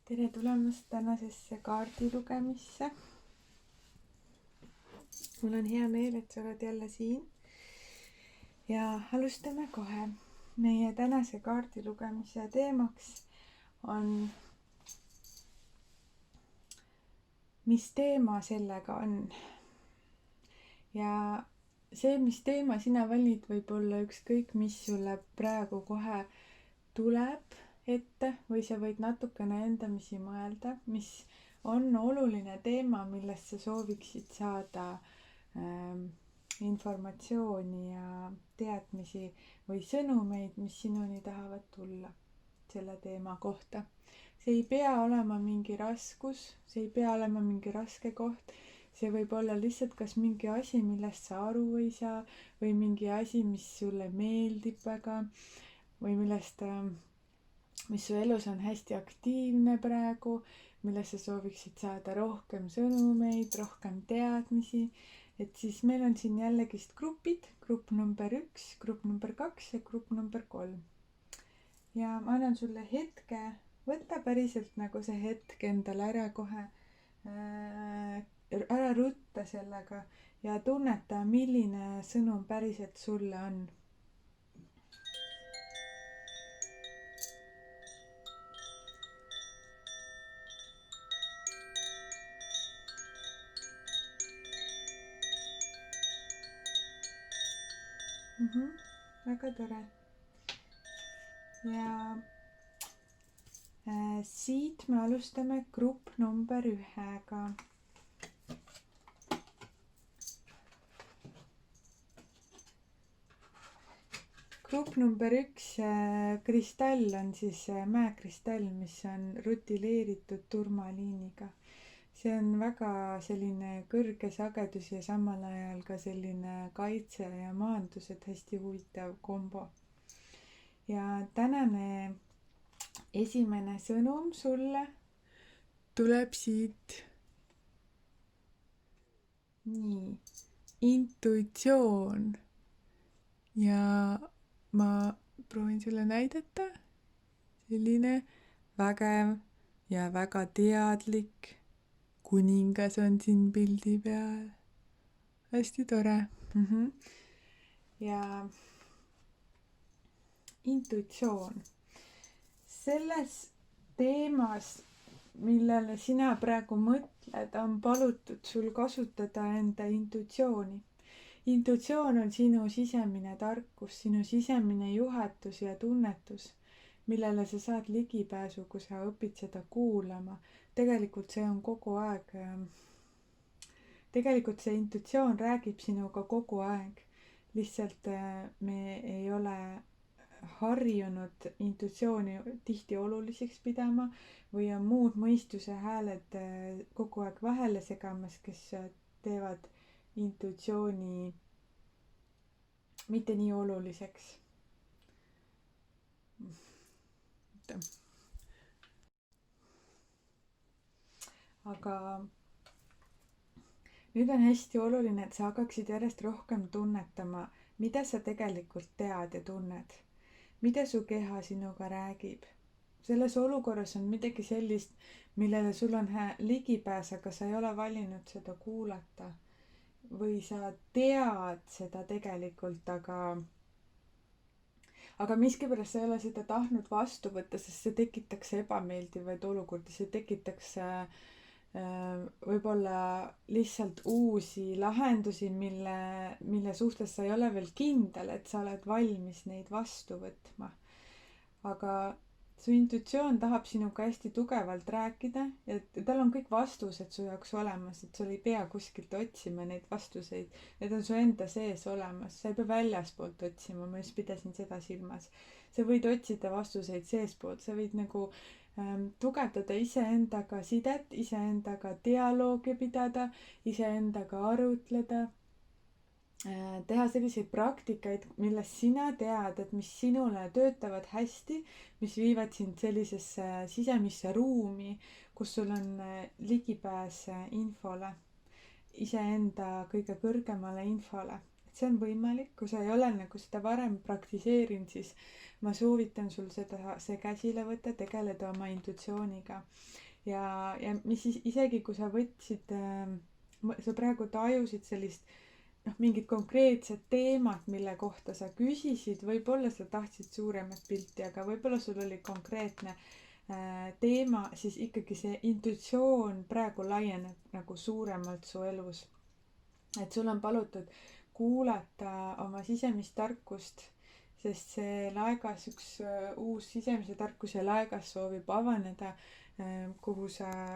tere tulemast tänasesse kaardilugemisse. Mul on hea meel, et sa oled jälle siin. Ja alustame kohe. Meie tänase kaardilugemise teemaks on, mis teema sellega on. Ja see, mis teema sina valid, võib olla ükskõik, mis sulle praegu kohe tuleb ette või sa võid natukene endamisi mõelda, mis on oluline teema, millest sa sooviksid saada informatsiooni ja teadmisi või sõnumeid, mis sinuni tahavad tulla selle teema kohta. See ei pea olema mingi raskus, see ei pea olema mingi raske koht, see võib olla lihtsalt kas mingi asi, millest sa aru ei saa või mingi asi, mis sulle meeldib väga või mis su elus on hästi aktiivne praegu, millest sa sooviksid saada rohkem sõnumeid, rohkem teadmisi. Et siis meil on siin jällegist grupid, grupp number 1, grupp number 2 ja grupp number 3. Ja ma annan sulle hetke, võta päriselt nagu see hetk endale ära kohe, ära rutta sellega ja tunneta, milline sõnum päriselt sulle on. Väga tore. Ja siit me alustame grupp number 1-ga. Grupp number 1 kristall on siis mäekristall, mis on rutileeritud turmaliiniga. See on väga selline kõrge sagedus ja samal ajal ka selline kaitse ja maandus, et hästi huvitav kombo. Ja tänane esimene sõnum sulle tuleb siit. Nii, intuitsioon. Ja ma proovin sulle näidata. Selline vägev ja väga teadlik kuningas on siin pildi peal. Hästi tore. Ja intuitsioon. Selles teemas, millele sina praegu mõtled, on palutud sul kasutada enda intuitsiooni. Intuitsioon on sinu sisemine tarkus, sinu sisemine juhatus ja tunnetus, millele sa saad ligipääsu, kui sa õpid seda kuulama. Tegelikult see on kogu aeg, tegelikult see intuitsioon räägib sinuga kogu aeg. Lihtsalt me ei ole harjunud intuitsiooni tihti oluliseks pidama või on muud mõistuse hääled kogu aeg vahele segamas, kes teevad intuitsiooni mitte nii oluliseks. Aga nüüd on hästi oluline, et sa hakkaksid järjest rohkem tunnetama, mida sa tegelikult tead ja tunned. Mida su keha sinuga räägib. Selles olukorras on midagi sellist, millele sul on ligipääs, aga sa ei ole valinud seda kuulata. Või sa tead seda tegelikult, aga miskipärast sa ei ole seda tahtnud vastu võtta, sest see tekitaks ebameeldivaid olukordi, see tekitaks võib-olla lihtsalt uusi lahendusi, mille suhtes sa ei ole veel kindel, et sa oled valmis neid vastu võtma. Aga su intuitsioon tahab sinuga hästi tugevalt rääkida ja tal on kõik vastused su jaoks olemas, et sul ei pea kuskilt otsima neid vastuseid. Need on su enda sees olemas, sa ei pea väljaspoolt otsima, ma just pidasin seda silmas. Sa võid otsida vastuseid seespoolt, sa võid nagu tugevdada iseendaga sidet, iseendaga dialoogi pidada, iseendaga arutleda, teha selliseid praktikaid, millest sina tead, et mis sinule töötavad hästi, mis viivad sind sellisesse sisemisse ruumi, kus sul on ligipääs infole, iseenda kõige kõrgemale infole. see on võimalik, kui sa ei ole nagu seda varem praktiseerinud, siis ma soovitan sul see käsile võtta, tegeleda oma intuitsiooniga. ja mis siis isegi, kui sa võtsid, sa praegu tajusid sellist mingit konkreetset teemat, mille kohta sa küsisid, võib-olla sa tahtsid suuremat pilti, aga võib-olla sul oli konkreetne teema, siis ikkagi see intuitsioon praegu laieneb nagu suuremalt su elus. Et sul on palutud kuulata oma sisemist tarkust, sest see laegas, üks uus sisemise tarkuse laegas soovib avaneda,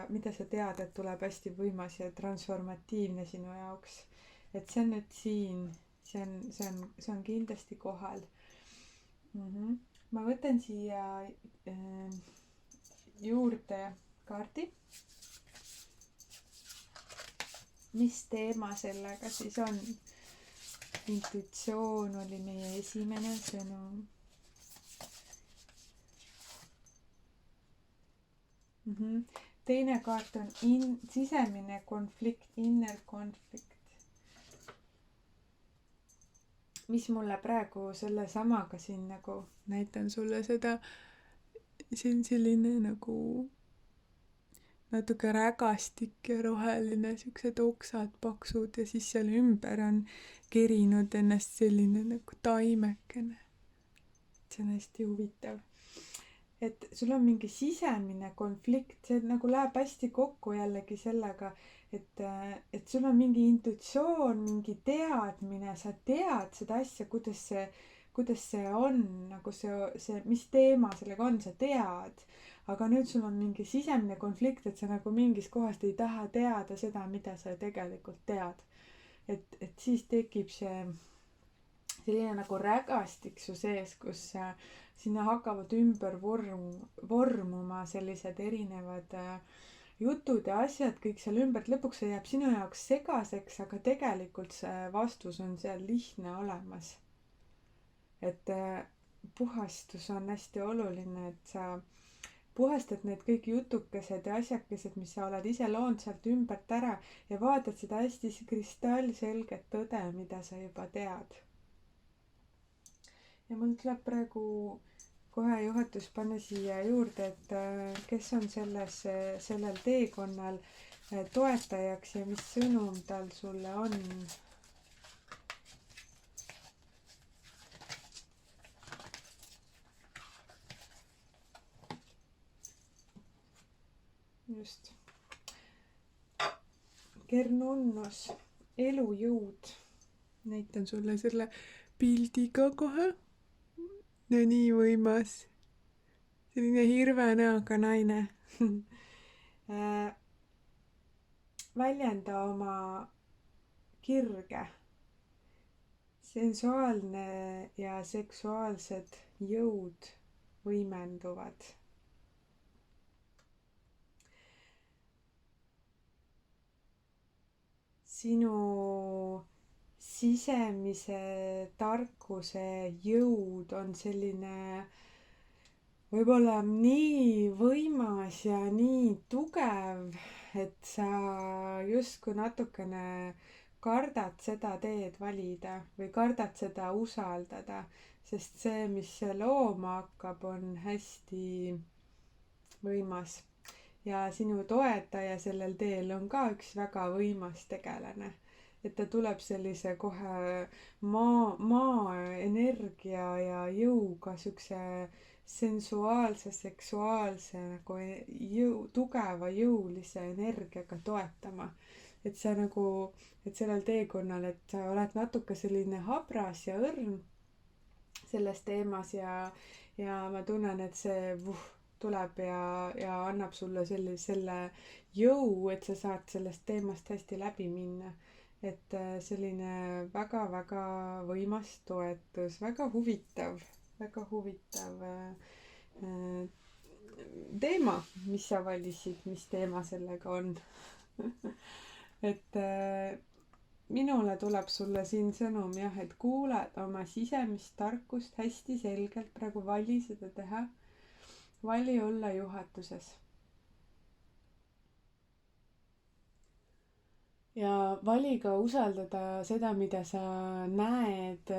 mida sa tead, et tuleb hästi võimas ja transformatiivne sinu jaoks. Et see on nüüd siin, see on kindlasti kohal. Ma võtan siia juurde kaardi. Mis teema sellega siis on? Intuitsioon oli meie esimene sõnum. Teine kaart on sisemine konflikt, inner konflikt. Mis mulle praegu selle samaga siin nagu näitan sulle seda, see on selline nagu natuke rägastik ja roheline, siuksed oksad paksud ja siis seal ümber on kerinud ennast selline nagu taimekene. See on hästi huvitav. Et sul on mingi sisemine konflikt, see nagu läheb hästi kokku jällegi sellega, et sul on mingi intuitsioon, mingi teadmine, sa tead seda asja, kuidas see on, nagu see, mis teema sellega on, sa tead. Aga nüüd sul on mingi sisemine konflikt, et sa nagu mingis kohast ei taha teada seda, mida sa tegelikult tead. Et siis tekib see selline nagu rägastik su sees, kus sinna hakkavad ümber vormuma sellised erinevad jutud ja asjad, kõik seal ümber, lõpuks see jääb sinu jaoks segaseks, aga tegelikult see vastus on seal lihtne olemas. Et puhastus on hästi oluline, et sa puhastad need kõik jutukesed ja asjakesed, mis sa oled ise loonud sealt ümbert ära ja vaatad seda hästi kristallselget tõde, mida sa juba tead. Ja mul tuleb praegu kohe juhatus panna siia juurde, et kes on sellel teekonnal toetajaks ja mis sõnum tal sulle on. Just. Kernunnus, elujõud. Näitan sulle selle pildiga kohe. No nii võimas. Selline hirvenäoga naine. Väljenda oma kirge. Sensuaalne ja seksuaalsed jõud võimenduvad. Sinu sisemise tarkuse jõud on selline võib-olla nii võimas ja nii tugev, et sa justkui natukene kardad seda teed valida või kardad seda usaldada, sest see, mis looma hakkab, on hästi võimas. Ja sinu toetaja sellel teel on ka üks väga võimas tegelane. Et ta tuleb sellise kohe maa energia ja jõuga, siukse sensuaalse, seksuaalse nagu tugeva jõulise energiaga toetama. Et sa nagu, et sellel teekonnal, et sa oled natuke selline habras ja õrn selles teemas ja ma tunnen, et see tuleb ja annab sulle selle jõu, et sa saad sellest teemast hästi läbi minna. Et selline väga-väga võimas toetus, väga huvitav teema, mis sa valisid, mis teema sellega on. Et minule tuleb sulle siin sõnum jah, et kuulad oma sisemist tarkust hästi selgelt, praegu vali seda teha. Vali olla juhatuses. ja vali ka usaldada seda, mida sa näed,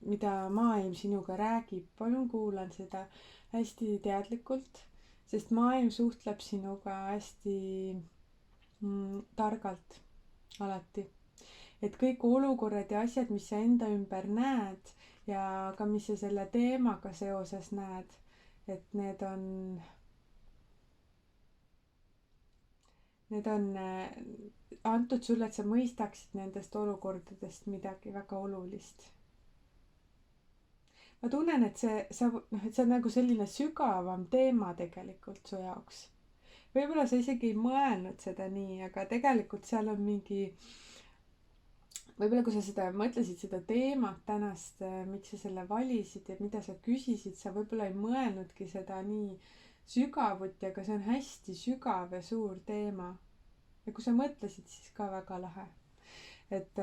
mida maailm sinuga räägib. palun kuulan seda hästi teadlikult, sest maailm suhtleb sinuga hästi targalt alati. Et kõik olukorrad ja asjad, mis sa enda ümber näed ja ka mis sa selle teemaga seoses näed, et need on antud sulle, et sa mõistaksid nendest olukordadest midagi väga olulist. ma tunnen, et et see on nagu selline sügavam teema tegelikult su jaoks. võib-olla sa isegi ei mõelnud seda nii, aga tegelikult seal on mingi, võib-olla kui sa mõtlesid seda teemat tänast, miks sa selle valisid ja mida sa küsisid, sa võib-olla ei mõelnudki seda nii sügavuti, aga see on hästi sügav ja suur teema. ja kui sa mõtlesid, siis ka väga lahe. et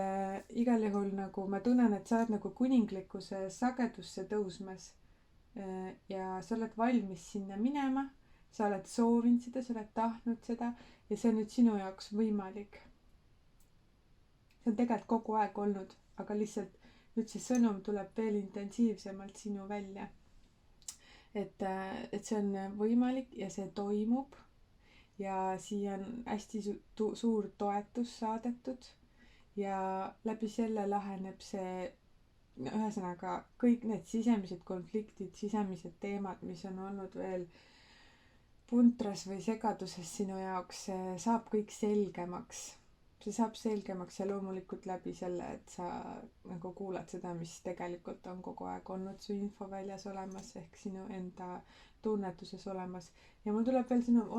igal juhul nagu ma tunnen, et sa oled nagu kuninglikuse sagedusse tõusmas ja sa oled valmis sinna minema, sa oled soovinud seda, sa oled tahtnud seda ja see on nüüd sinu jaoks võimalik. See on tegelikult kogu aeg olnud, aga lihtsalt nüüd see sõnum tuleb veel intensiivsemalt sinu välja. et see on võimalik ja see toimub ja siia on hästi suur toetus saadetud ja läbi selle laheneb see, ühesõnaga kõik need sisemised konfliktid, sisemised teemad, mis on olnud veel puntras või segaduses sinu jaoks, see saab kõik selgemaks. See saab selgemaks ja loomulikult läbi selle, et sa nagu kuulad seda, mis tegelikult on kogu aeg olnud su infoväljas olemas ehk sinu enda tunnetuses olemas. ja mul tuleb veel sõnum,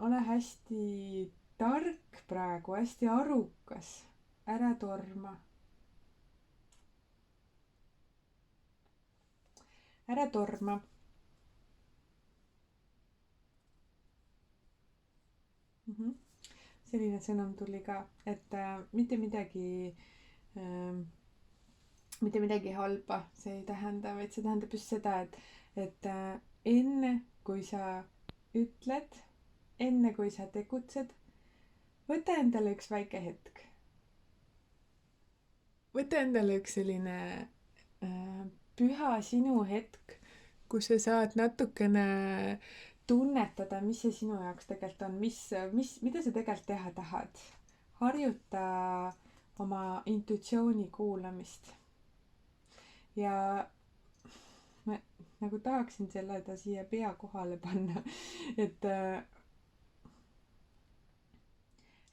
ole hästi tark praegu, hästi arukas, ära torma. ära torma. Selline sõnum tuli ka, et mitte midagi halba see ei tähenda, vaid see tähendab just seda, et enne kui sa ütled, enne kui sa tegutsed, võta endale üks väike hetk. võta endale üks selline püha sinu hetk, kus sa saad natukene tunnetada, mis see sinu jaoks tegelikult on, mida sa tegelikult teha tahad. harjuta oma intuitsiooni kuulamist. ja ma nagu tahaksin selle siia pea kohale panna, et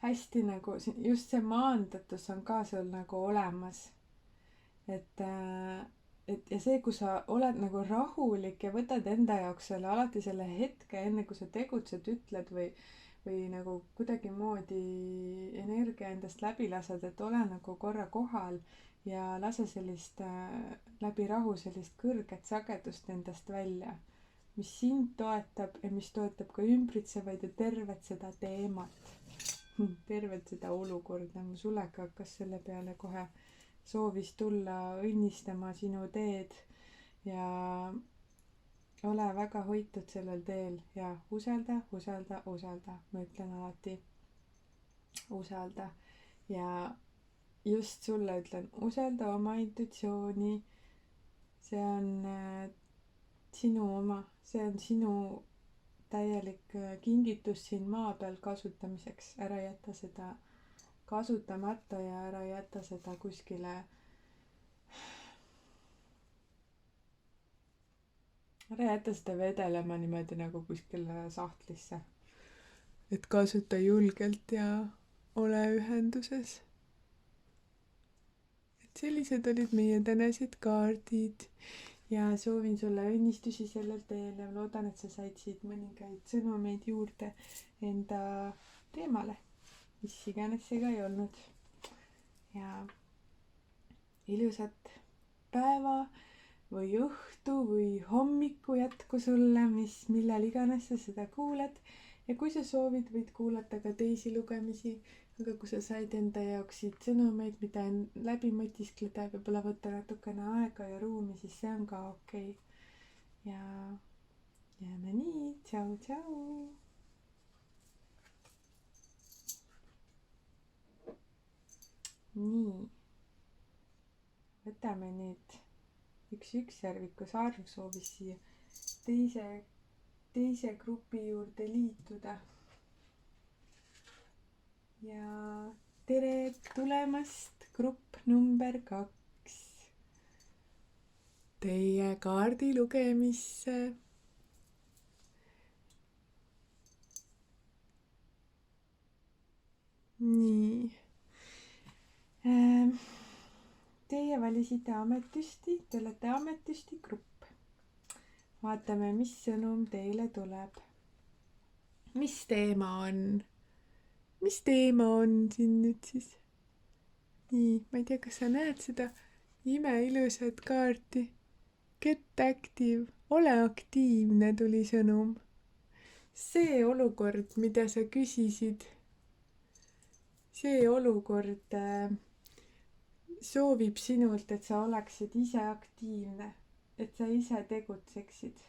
hästi nagu just see maandatus on ka sul nagu olemas. et ja see, kui sa oled nagu rahulik ja võtad enda jaoks alati selle hetke, enne kui sa tegutsed, ütled või nagu kuidagimoodi energia endast läbi lased, et ole nagu korra kohal ja lase sellist läbi rahu sellist kõrget sagedust endast välja, mis sind toetab ja mis toetab ka ümbritsevaid ja tervet seda teemat, tervet seda olukorda. mu sulega hakkas selle peale kohe soovis tulla õnnistama sinu teed ja ole väga hoitud sellel teel ja usalda, usalda, usalda. ma ütlen alati usalda ja just sulle ütlen, usalda oma intuitsiooni. see on sinu oma, see on sinu täielik kingitus siin maa peal kasutamiseks. ära jäta seda kasutamata ja ära jäta seda kuskile, ära jäta seda vedelema niimoodi nagu kuskile sahtlisse. et kasuta julgelt ja ole ühenduses. et sellised olid meie tänased kaardid ja soovin sulle õnnistusi sellel teel ja loodan, et sa said siit mõningaid sõnumeid juurde enda teemale, mis iganes see ka ei olnud. ja ilusat päeva või õhtu või hommiku jätku sulle, millal iganes sa seda kuulad. ja kui sa soovid, võid kuulata ka teisi lugemisi, aga kui sa said enda jaoks siit sõnumeid, mida läbi mõtiskleda, võib-olla võtta natukene aega ja ruumi, siis see on ka okei. ja jääme nii, tšau, tšau. nii, võtame nüüd üks ükssarviku Sarv soovis siia teise grupi juurde liituda. ja tere tulemast, grupp number 2 teie kaardi lugemisse. nii. Teie valisite ametüsti, te olete ametüsti grupp. Vaatame, mis sõnum teile tuleb. Mis teema on? Mis teema on siin nüüd siis? nii, ma ei tea, kas sa näed seda imeilusat kaarti. Get active, ole aktiivne, tuli sõnum. See olukord, mida sa küsisid, see olukord soovib sinult, et sa oleksid ise aktiivne, et sa ise tegutseksid,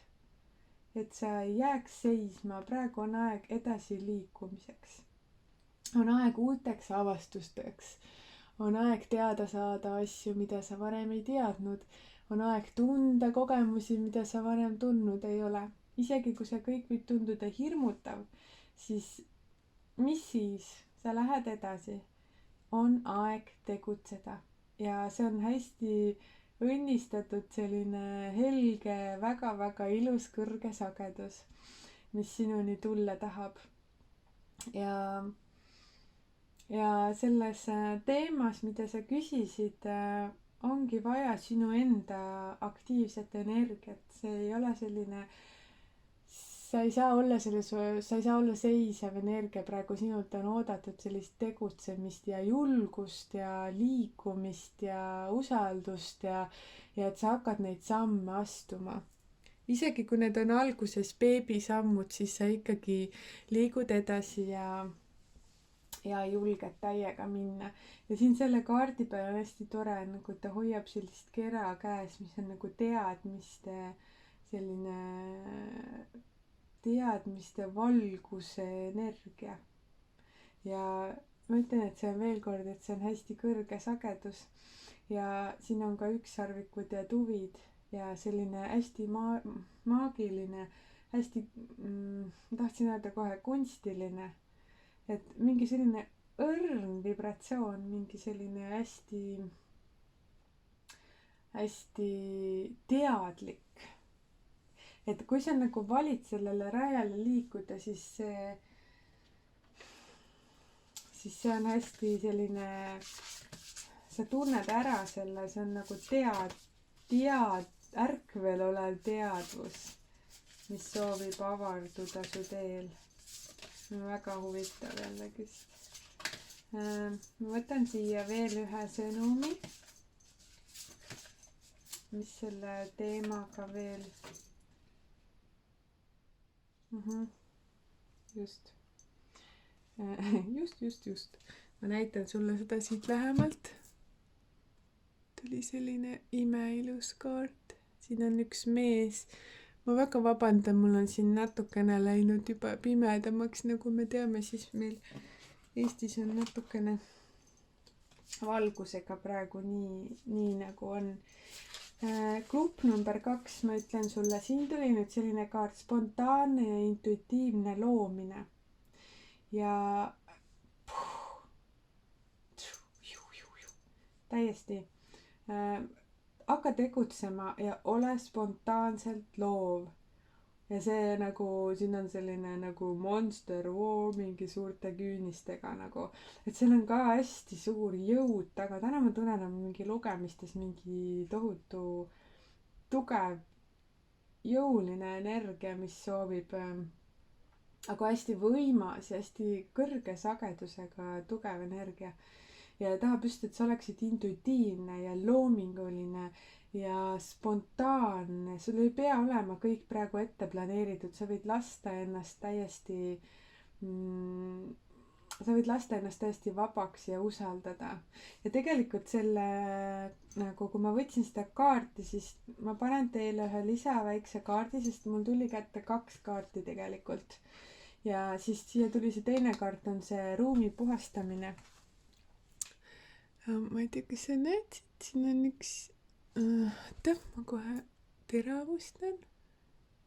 et sa ei jääks seisma. Praegu on aeg edasiliikumiseks, on aeg uuteks avastusteks, on aeg teada saada asju, mida sa varem ei teadnud, on aeg tunda kogemusi, mida sa varem tundnud ei ole. Isegi kui see kõik võib tunduda hirmutav, siis mis siis? Sa lähed edasi, on aeg tegutseda ja see on hästi õnnistatud selline helge, väga-väga ilus kõrge sagedus, mis sinuni tulla tahab. ja selles teemas, mida sa küsisid, ongi vaja sinu enda aktiivset energiat. See ei ole selline, sa ei saa olla seisev energia praegu, sinult on oodatud sellist tegutsemist ja julgust ja liikumist ja usaldust ja et sa hakkad neid samme astuma. Isegi kui need on alguses beebisammud, siis sa ikkagi liigud edasi ja julged täiega minna. Ja siin selle kaardi peal on hästi tore, nagu ta hoiab sellist kera käes, mis on nagu teadmiste valguse energia. ja ma ütlen, et see on veel kord, et see on hästi kõrge sagedus ja siin on ka ükssarvikud ja tuvid ja selline hästi maagiline, hästi tahtsin öelda kohe kunstiline, et mingi selline õrn vibratsioon, mingi selline hästi hästi teadlik. Et kui sa nagu valid sellele rajale liikuda, siis see on hästi selline, sa tunned ära selle, see on nagu ärkvel olev teadvus, mis soovib avarduda su teel. Väga huvitav jällegist. Ma võtan siia veel ühe sõnumi, mis selle teemaga veel just. Ma näitan sulle seda siit lähemalt. Tuli selline imeilus kaart. Siin on üks mees. Ma väga vabandan, mul on siin natukene läinud juba pimedamaks, nagu me teame, siis meil Eestis on natukene valgusega praegu nii nagu on. Grupp number 2, ma ütlen sulle, siin tuli nüüd selline kaart, spontaanne ja intuitiivne loomine. Ja täiesti hakka tegutsema ja ole spontaanselt loov. Ja see nagu, siin on selline nagu monster war mingi suurte küünistega nagu, et seal on ka hästi suur jõud taga. Täna ma tunnen mingi lugemistes mingi tohutu tugev jõuline energia, mis soovib, aga hästi võimas ja hästi kõrge sagedusega tugev energia. Ja tahab just, et sa oleksid intuitiivne ja loominguline ja spontaanne. Sul ei pea olema kõik praegu ette planeeritud, sa võid lasta ennast täiesti vabaks ja usaldada. Ja tegelikult selle, nagu kui ma võtsin seda kaarti, siis ma panen teile ühe lisaväikse kaardi, sest mul tuli kätte 2 kaarti tegelikult. Ja siis siia tuli see teine kaart, on see ruumi puhastamine. ma ei tea, kas sa näed, siin on üks, oota, ma kohe teravustan.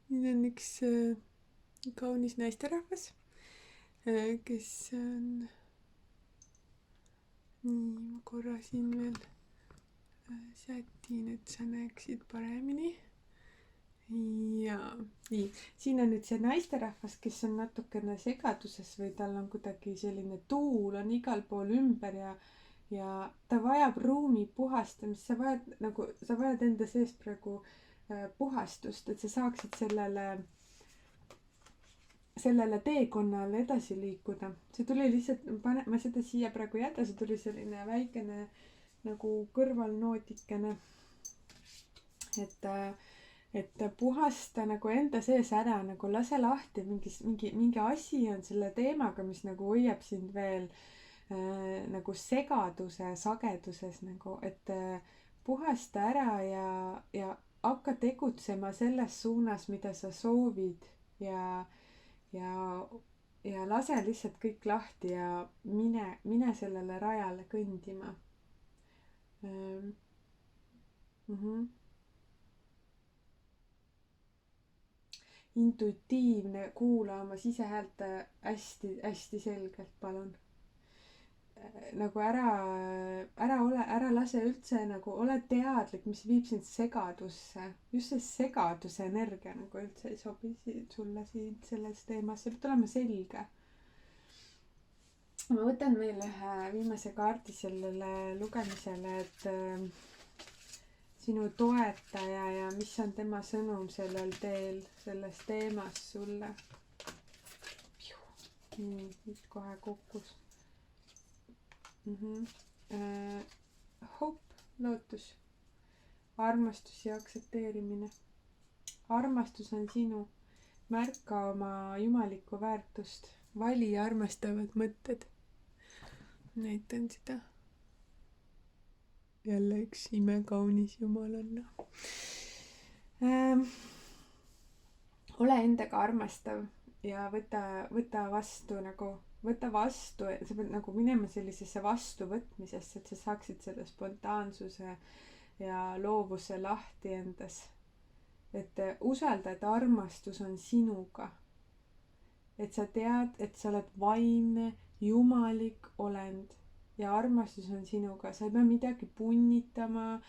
siin on üks kaunis naisterahvas, kes on, nii, ma korra siin veel sätin, et sa näeksid paremini. Jaa, nii, siin on nüüd see naisterahvas, kes on natukene segaduses või tal on kuidagi selline tuul on igal pool ümber ja ta vajab ruumi puhastamist, sa vajad enda sees praegu puhastust, et sa saaksid sellele teekonnale edasi liikuda. See tuli lihtsalt, ma seda siia praegu ei jäta, see tuli selline väikene nagu kõrvalnootikene, et puhasta nagu enda sees ära, nagu lase lahti, mingi asi on selle teemaga, mis nagu hoiab sind veel nagu segaduse sageduses nagu, et puhasta ära ja hakka tegutsema selles suunas, mida sa soovid ja lase lihtsalt kõik lahti ja mine sellele rajale kõndima. Intuitiivne, kuula oma sisehäält hästi selgelt, palun. Nagu ära lase üldse, nagu ole teadlik, mis viib sind segadusse. Just see segaduse energia nagu üldse ei sobi sulle siin selles teemas, see peab olema selge. Ma võtan veel ühe viimase kaardi sellele lugemisele, et sinu toetaja ja mis on tema sõnum sellel teel, selles teemas sulle. Nii, nüüd kohe kukkus. Hope, lootus, armastus ja aktsepteerimine. Armastus on sinu, märka oma jumalikku väärtust, vali armastavad mõtted. Näitan seda. Jälle üks imekaunis jumalanna. Ole endaga armastav ja võta vastu, sa pead nagu minema sellisesse vastuvõtmisesse, et sa saaksid selle spontaansuse ja loovuse lahti endas. Et usalda, et armastus on sinuga. Et sa tead, et sa oled vaimne, jumalik olend. Ja armastus on sinuga, sa ei pea midagi punnitama,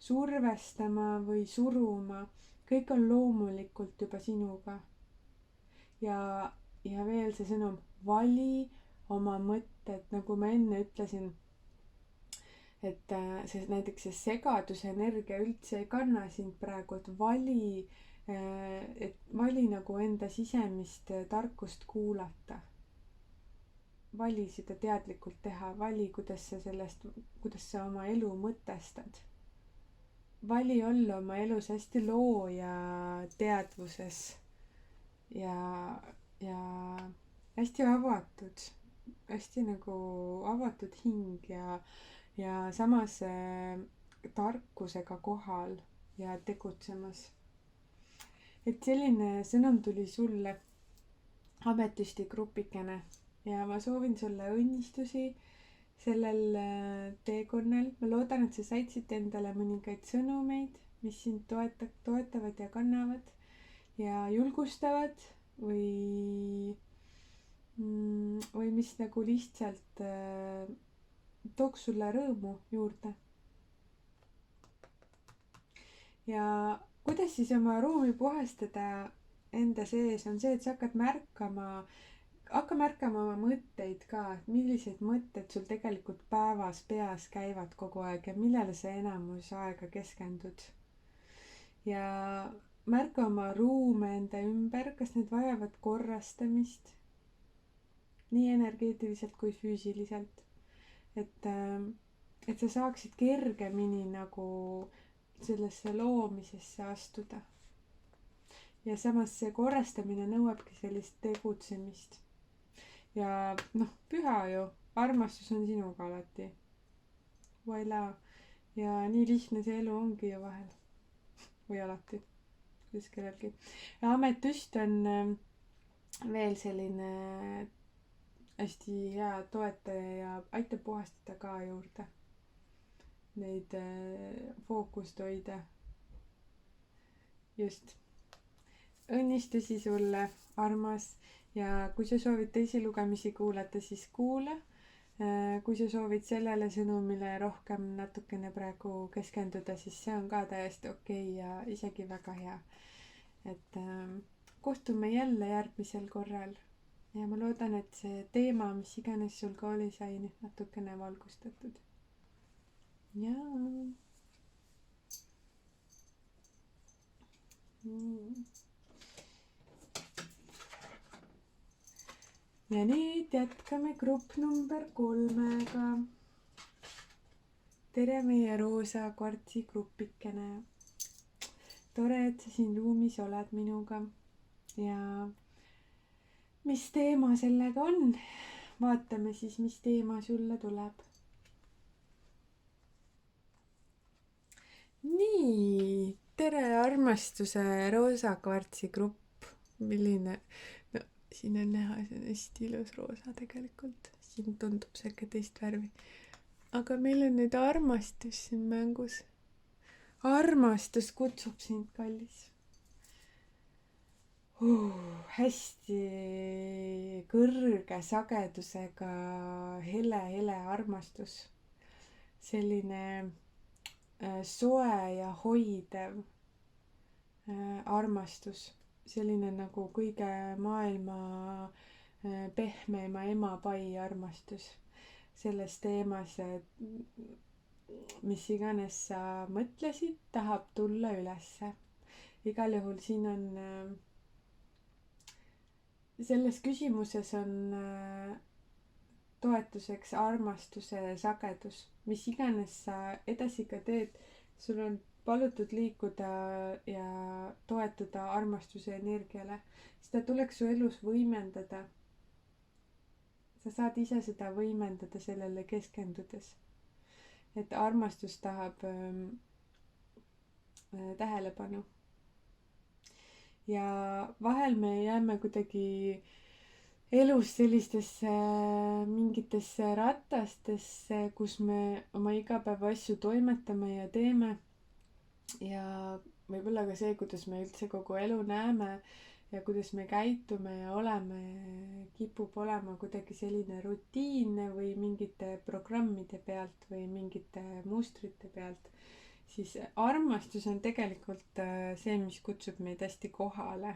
survestama või suruma, kõik on loomulikult juba sinuga. Ja veel see sõnum, vali oma mõtted, nagu ma enne ütlesin, et näiteks see segaduse energia üldse ei kanna sind praegu, et vali nagu enda sisemist tarkust kuulata. Vali seda teadlikult teha, vali, kuidas sa oma elu mõtestad. Vali olla oma elus hästi looja teadvuses ja hästi avatud, hästi nagu avatud hing ja samas tarkusega kohal ja tegutsemas. Et selline sõnum tuli sulle ametüsti grupikene. Ja ma soovin sulle õnnistusi sellel teekonnal. Ma loodan, et sa said siit endale mõningaid sõnumeid, mis sind toetavad ja kannavad ja julgustavad või mis nagu lihtsalt tooks sulle rõõmu juurde. Ja kuidas siis oma ruumi puhastada enda sees on see, et sa hakka märkama oma mõtteid ka, et millised mõtted sul tegelikult päevas peas käivad kogu aeg ja millele sa enamus aega keskendud. Ja märka oma ruume enda ümber, kas need vajavad korrastamist, nii energeetiliselt kui füüsiliselt. Et sa saaksid kergemini nagu sellesse loomisesse astuda. Ja samas see korrastamine nõuabki sellist tegutsemist. Ja püha ju, armastus on sinuga alati. Voila. Ja nii lihtne see elu ongi ju vahel. Või alati. Kuidas kellelgi. Ja ametüst on veel selline hästi hea toetaja ja aitab puhastada ka juurde. neid fookust hoida. Just. Õnnistusi sulle, armas, ja kui sa soovid teisi lugemisi kuulata, siis kuula. Kui sa soovid sellele sõnumile rohkem natukene praegu keskenduda, siis see on ka täiesti okei ja isegi väga hea. Et kohtume jälle järgmisel korral ja ma loodan, et see teema, mis iganes sul ka oli, sai nüüd natukene valgustatud. Jaa. Ja nüüd jätkame grupp number 3-ga. Tere meie roosa kvartsi grupikene. Tore, et sa siin ruumis oled minuga. Ja mis teema sellega on? Vaatame siis, mis teema sulle tuleb. Nii, tere armastuse roosa kvartsi grupp. Milline... Siin on näha, see on hästi ilus roosa tegelikult. Siin tundub see ka teist värvi. Aga meil on nüüd armastus siin mängus. Armastus kutsub sind, kallis. Hästi kõrge sagedusega hele armastus. Selline soe ja hoidev armastus. Selline nagu kõige maailma pehmeima emapai armastus selles teemas, mis iganes sa mõtlesid, tahab tulla ülesse. Igal juhul siin on, selles küsimuses on toetuseks armastuse sagedus. Mis iganes sa edasi ka teed, sul on palutud liikuda ja toetuda armastuse energiale. Seda tuleks su elus võimendada. Sa saad ise seda võimendada sellele keskendudes. Et armastus tahab tähelepanu. Ja vahel me jääme kuidagi elus sellistesse mingitesse ratastesse, kus me oma igapäeva asju toimetame ja teeme. Ja võib-olla ka see, kuidas me üldse kogu elu näeme ja kuidas me käitume ja oleme, kipub olema kuidagi selline rutiinne või mingite programmide pealt või mingite mustrite pealt, siis armastus on tegelikult see, mis kutsub meid hästi kohale.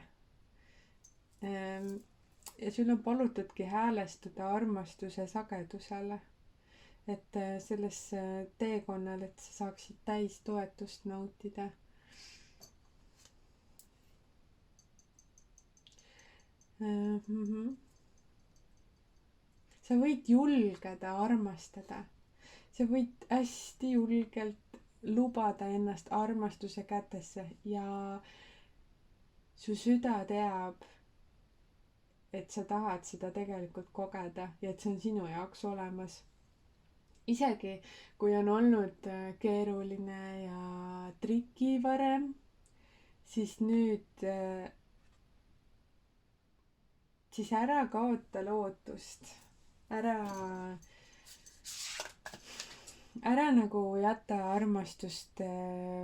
Ja sul on palutudki häälestuda armastuse sagedusele. Et selles teekonnal, et sa saaksid täis toetust nautida. Sa võid julgeda armastada. Sa võid hästi julgelt lubada ennast armastuse kätesse ja su süda teab, et sa tahad seda tegelikult kogeda ja et see on sinu jaoks olemas. Isegi kui on olnud keeruline ja triki varem, siis nüüd siis ära kaota lootust. Ära nagu jäta armastust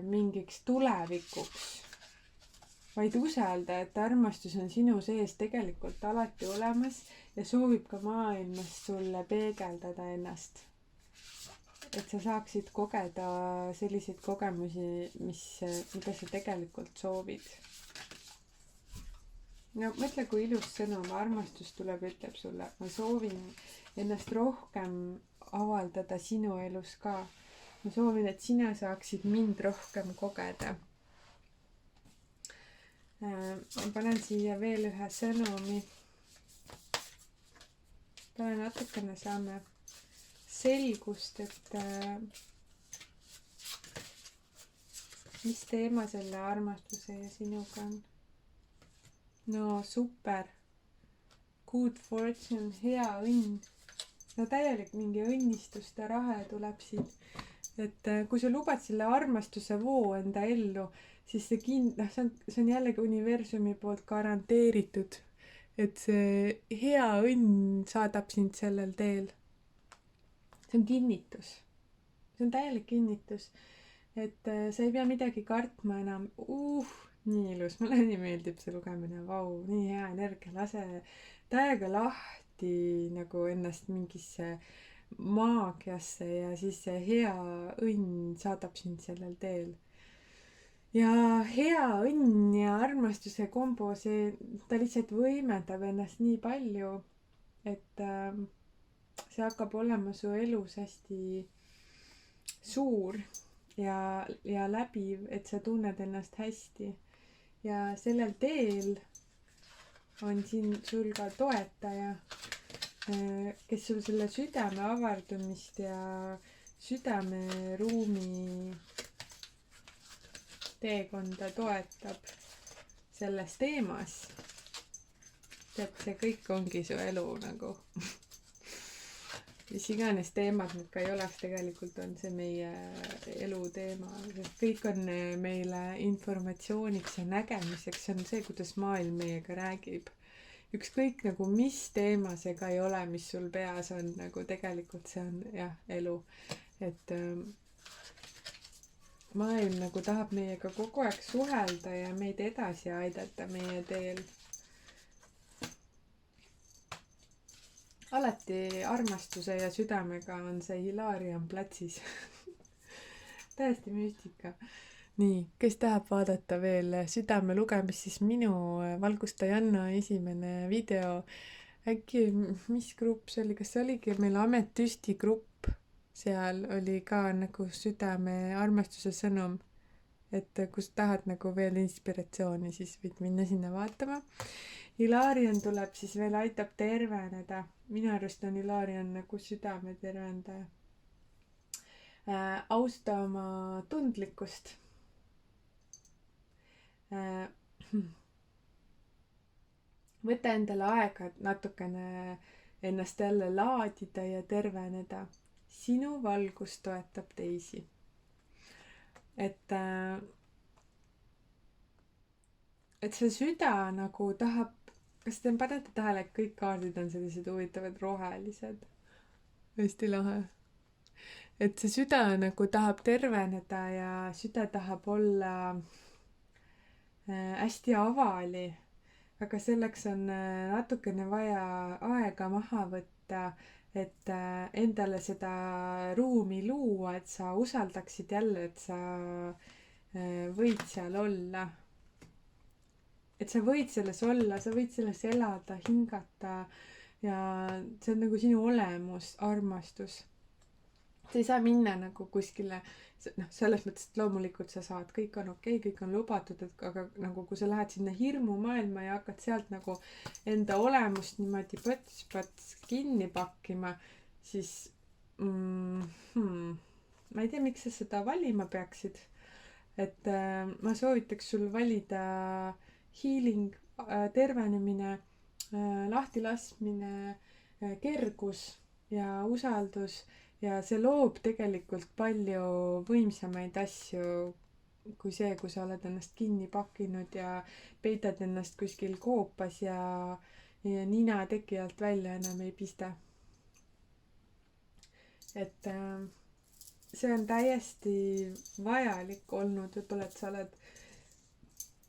mingiks tulevikuks, vaid usalda, et armastus on sinu sees tegelikult alati olemas ja soovib ka maailmas sulle peegeldada ennast. Et sa saaksid kogeda selliseid kogemusi, mida sa tegelikult soovid. No mõtle, kui ilus sõnum, armastus tuleb, ütleb sulle, ma soovin ennast rohkem avaldada sinu elus ka. Ma soovin, et sina saaksid mind rohkem kogeda. Ma panen siia veel ühe sõnumi. Täna natukene saame selgust, et mis teema selle armastuse ja sinuga on. No super. Good fortune, hea õnn. No täielik mingi õnnistuste rahe tuleb siit. Et kui sa lubad selle armastuse voo enda ellu, siis see on jällegi universumi poolt garanteeritud, et see hea õnn saadab sind sellel teel. See on kinnitus. see on täielik kinnitus, et sa ei pea midagi kartma enam. Nii ilus, mulle nii meeldib see lugemine, vau, nii hea energia, lase täiega lahti nagu ennast mingisse maagiasse ja siis see hea õnn saadab sind sellel teel. Ja hea õnn ja armastuse kombo, ta lihtsalt võimendab ennast nii palju, et see hakkab olema su elus hästi suur ja läbiv, et sa tunned ennast hästi. Ja sellel teel on siin sul ka toetaja, kes sul selle südame avardumist ja südameruumi teekonda toetab selles teemas. Tead, see kõik ongi su elu nagu. Mis iganes teemad need ka ei oleks, tegelikult on see meie elu teema. Kõik on meile informatsiooniks ja nägemiseks, see on see, kuidas maailm meiega räägib. Ükskõik nagu mis teema see ka ei ole, mis sul peas on, nagu tegelikult see on jah, elu. Et maailm nagu tahab meiega kogu aeg suhelda ja meid edasi aidata meie teel. Alati armastuse ja südamega on see Hilarion platsis. Täiesti müstika. Nii, kes tahab vaadata veel südame lugemist, siis minu valgustajanna esimene video, äkki mis grupp see oli, kas see oligi meil ametüsti grupp, seal oli ka nagu südame armastuse sõnum, et kus tahad nagu veel inspiratsiooni, siis võid minna sinna vaatama. Hilarion tuleb siis veel, aitab terveneda. Minu arust on Hilarion nagu südame tervendaja. Austa oma tundlikkust. Võta endale aega, et natukene ennast jälle laadida ja terveneda. Sinu valgus toetab teisi. Et see süda nagu tahab, kas te panete tähele, et kõik kaardid on sellised huvitavad rohelised? Hästi lahe. Et see süda nagu tahab terveneda ja süda tahab olla hästi avali, aga selleks on natukene vaja aega maha võtta, et endale seda ruumi luua, et sa usaldaksid jälle, et sa võid seal olla. Et sa võid selles olla, sa võid selles elada, hingata ja see on nagu sinu olemus, armastus. Sa ei saa minna nagu kuskile, selles mõttes, et loomulikult sa saad, kõik on okei, kõik on lubatud, aga nagu kui sa lähed sinna hirmumaailma ja hakkad sealt nagu enda olemust niimoodi põts kinni pakkima, siis ma ei tea, miks sa seda valima peaksid. Et ma soovitaks sul valida healing, tervenemine, lahtilaskmine, kergus ja usaldus ja see loob tegelikult palju võimsamaid asju kui see, kui sa oled ennast kinni pakkinud ja peidad ennast kuskil koopas ja nina teki alt välja enam ei pista. Et see on täiesti vajalik olnud, võib-olla, et sa oled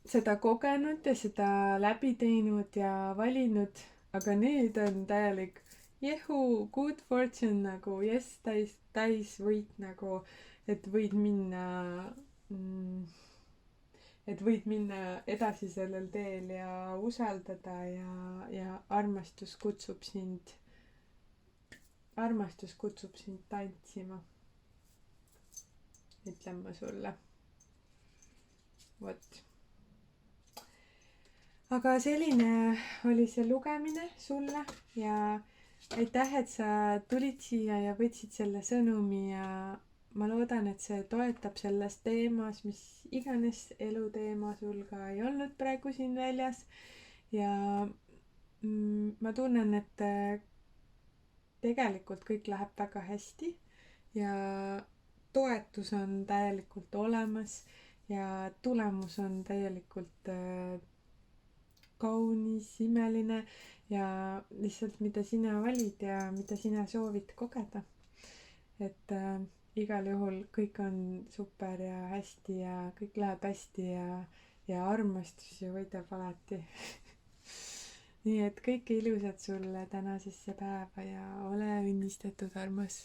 seda kogenud ja seda läbi teinud ja valinud, aga nüüd on täielik good fortune nagu, yes, täis võit nagu, et võid minna edasi sellel teel ja usaldada ja armastus kutsub sind tantsima, ütlen ma sulle. Vot. Aga selline oli see lugemine sulle ja aitäh, et sa tulid siia ja võtsid selle sõnumi ja ma loodan, et see toetab selles teemas, mis iganes eluteema sul ka ei olnud praegu siin väljas. Ja ma tunnen, et tegelikult kõik läheb väga hästi ja toetus on täielikult olemas ja tulemus on täielikult kaunis, imeline ja lihtsalt mida sina valid ja mida sina soovid kogeda. Et igal juhul kõik on super ja hästi ja kõik läheb hästi ja armastus ju võidab alati. nii et kõike ilusat sulle tänasesse päeva ja ole õnnistatud, armas.